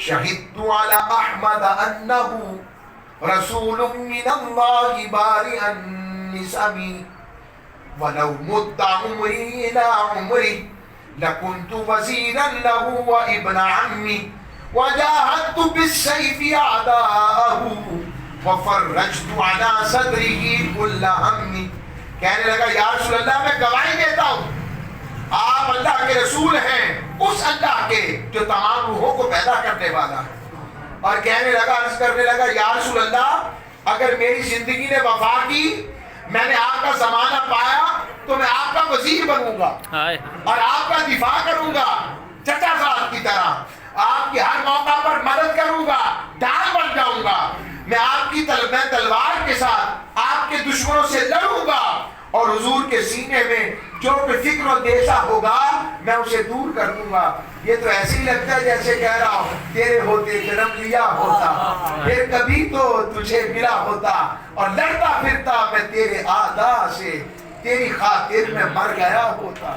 شہدت علی احمد انہ رسول من اللہ بارئا نسمی ولو مد عمری الى عمری لکنت وزیرا له وابن عمی وجاہدت بالسیف اعداءہ وفرجت علی صدره کل ہمی. کہنے لگا یا رسول اللہ میں گواہی دیتا ہوں آپ اللہ کے رسول ہیں، اس اللہ کے جو تمام روحوں کو پیدا کرنے والا ہے. اور کہنے لگا، عرض کرنے لگا یا رسول اللہ اگر میری زندگی نے وفا کی، میں نے آپ کا زمانہ پایا تو میں آپ کا وزیر بنوں گا اور آپ کا دفاع کروں گا چچا صاحب کی طرح، آپ کی ہر موقع پر مدد کروں گا، ڈال بن جاؤں گا. میں آپ کی تلوار کے ساتھ آپ کے دشمنوں سے لڑوں گا اور حضور کے سینے میں جو بھی فکر و اندیشہ ہوگا میں اسے دور کر دوں گا. یہ تو ایسے ہی لگتا ہے جیسے کہہ رہا ہوں تیرے ہوتے جنم لیا ہوتا، پھر کبھی تو تجھے ملا ہوتا، اور لڑتا پھرتا میں تیرے اعداء سے، تیری خاطر میں مر گیا ہوتا.